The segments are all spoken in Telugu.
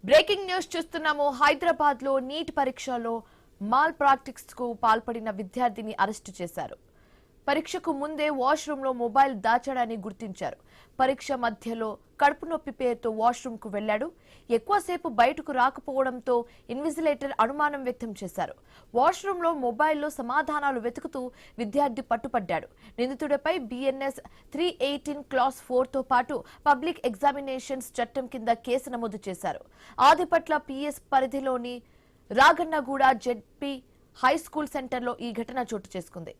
బ్రేకింగ్ న్యూస్ చూస్తున్నాము. హైదరాబాద్ లో నీట్ పరీక్షలో మాల్ ప్రాక్టీస్ కు పాల్పడిన విద్యార్థిని అరెస్టు చేశారు. పరీక్షకు ముందే వాష్రూమ్ లో మొబైల్ దాచాడని గుర్తించారు. పరీక్ష మధ్యలో కడుపు నొప్పి పేరుతో వాష్రూమ్ కు వెళ్లాడు. ఎక్కువసేపు బయటకు రాకపోవడంతో ఇన్విజిలేటర్ అనుమానం వ్యక్తం చేశారు. వాష్రూమ్ లో మొబైల్లో సమాధానాలు వెతుకుతూ విద్యార్థి పట్టుపడ్డాడు. నిందితుడిపై BNS 318 క్లాస్ 4 తో పాటు పబ్లిక్ ఎగ్జామినేషన్స్ చట్టం కింద కేసు నమోదు చేశారు. ఆదిపట్ల PS పరిధిలోని రాగన్నగూడ ZP హై స్కూల్ సెంటర్లో ఈ ఘటన చోటు చేసుకుంది.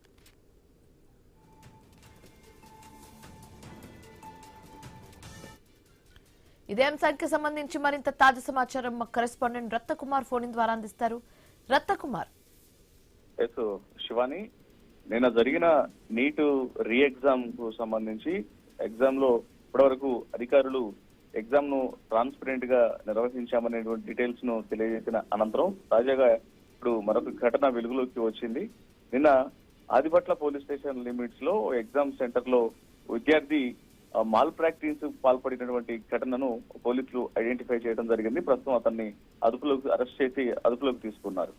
ఇదే అంశానికి సంబంధించి మరింత తాజా సమాచారం మా కరెస్పాండెంట్ రత్నకుమార్ ఫోన్ ద్వారా అందిస్తారు. రత్నకుమార్. శివాని, నిన్న జరిగిన నీట్ రీ ఎగ్జామ్ కు సంబంధించి ఎగ్జామ్ లో ఇప్పటివరకు అధికారులు ఎగ్జామ్ ను ట్రాన్స్పరెంట్ గా నిర్వహించామనేటువంటి డీటెయిల్స్ ను తెలియజేసిన అనంతరం తాజాగా ఇప్పుడు మరొక ఘటన వెలుగులోకి వచ్చింది. నిన్న ఆదిపట్ల పోలీస్ స్టేషన్ లిమిట్స్ లో ఎగ్జామ్ సెంటర్ లో విద్యార్థి మాల్ ప్రాక్టీస్ పాల్పడినటువంటి ఘటనను పోలీసులు ఐడెంటిఫై చేయడం జరిగింది. ప్రస్తుతం అతన్ని అరెస్ట్ చేసి అదుపులోకి తీసుకున్నారు.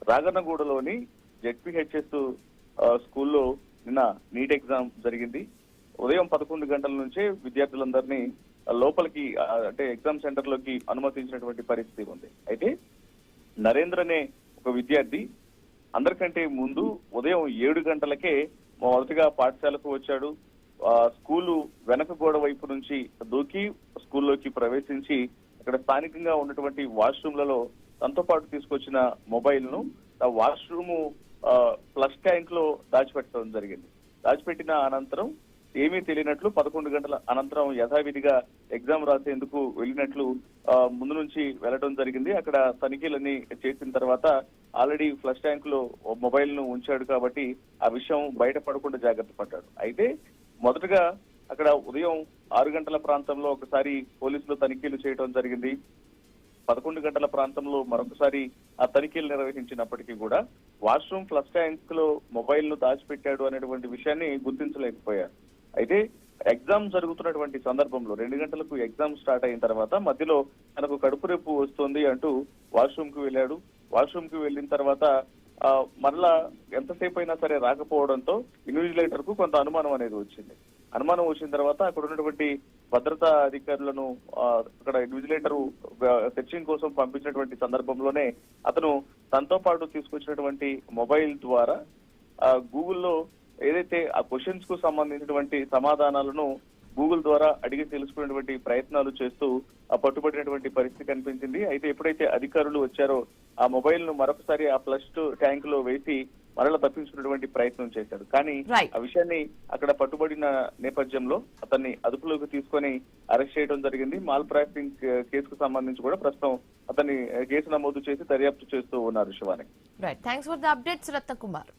రాగన్నగూడలోని ZPHS స్కూల్లో నిన్న నీట్ ఎగ్జామ్ జరిగింది. ఉదయం 11 గంటల నుంచే విద్యార్థులందరినీ లోపలికి అంటే ఎగ్జామ్ సెంటర్ లోకి అనుమతించినటువంటి పరిస్థితి ఉంది. అయితే నరేంద్ర అనే ఒక విద్యార్థి అందరికంటే ముందు ఉదయం 7 గంటలకే మొదటిగా పాఠశాలకు వచ్చాడు. స్కూలు వెనక గోడ వైపు నుంచి దూకి స్కూల్లోకి ప్రవేశించి అక్కడ స్థానికంగా ఉన్నటువంటి వాష్రూమ్లలో తనతో పాటు తీసుకొచ్చిన మొబైల్ ను ఆ వాష్రూమ్ ఫ్లష్ ట్యాంక్ లో దాచిపెట్టడం జరిగింది. దాచిపెట్టిన అనంతరం ఏమీ తెలియనట్లు 11 గంటల అనంతరం యథావిధిగా ఎగ్జామ్ రాసేందుకు వెళ్ళినట్లు ముందు నుంచి వెళ్లడం జరిగింది. అక్కడ తనిఖీలన్నీ చేసిన తర్వాత ఆల్రెడీ ఫ్లష్ ట్యాంక్ లో మొబైల్ ను ఉంచాడు కాబట్టి ఆ విషయం బయటపడకుండా జాగ్రత్త పడ్డాడు. అయితే మొదటగా అక్కడ ఉదయం 6 గంటల ప్రాంతంలో ఒకసారి పోలీసులు తనిఖీలు చేయడం జరిగింది. 11 గంటల ప్రాంతంలో మరొకసారి ఆ తనిఖీలు నిర్వహించినప్పటికీ కూడా వాష్రూమ్ ఫ్లష్ ట్యాంక్ లో మొబైల్ ను దాచిపెట్టాడు అనేటువంటి విషయాన్ని గుర్తించలేకపోయారు. అయితే ఎగ్జామ్ జరుగుతున్నటువంటి సందర్భంలో 2 గంటలకు ఎగ్జామ్ స్టార్ట్ అయిన తర్వాత మధ్యలో తనకు కడుపు నొప్పి వస్తుంది అంటూ వాష్రూమ్ కు వెళ్ళాడు. వాష్రూమ్ కు వెళ్ళిన తర్వాత మరలా ఎంతసేపు అయినా సరే రాకపోవడంతో ఇన్విజిలేటర్ కు కొంత అనుమానం అనేది వచ్చింది. అనుమానం వచ్చిన తర్వాత అక్కడ ఉన్నటువంటి భద్రతా అధికారులను అక్కడ ఇన్విజిలేటర్ సెర్చింగ్ కోసం పంపించినటువంటి సందర్భంలోనే అతను తనతో పాటు తీసుకొచ్చినటువంటి మొబైల్ ద్వారా గూగుల్లో ఏదైతే ఆ క్వశ్చన్స్ కు సంబంధించినటువంటి సమాధానాలను గూగుల్ ద్వారా అడిగి తెలుసుకునేటువంటి ప్రయత్నాలు చేస్తూ పట్టుబడినటువంటి పరిస్థితి కనిపించింది. అయితే ఎప్పుడైతే అధికారులు వచ్చారో ఆ మొబైల్ ను మరొకసారి ఆ ఫ్లష్ ట్యాంక్ లో వేసి మరలా తప్పించుకునేటువంటి ప్రయత్నం చేశాడు. కానీ ఆ విషయాన్ని అక్కడ పట్టుబడిన నేపథ్యంలో అతన్ని అదుపులోకి తీసుకొని అరెస్ట్ చేయడం జరిగింది. మాల్ ప్రాక్టీసింగ్ కేసుకు సంబంధించి కూడా ప్రస్తుతం అతన్ని కేసు నమోదు చేసి దర్యాప్తు చేస్తూ ఉన్నారు. Shivani. Thanks for the updates Ratnakumar.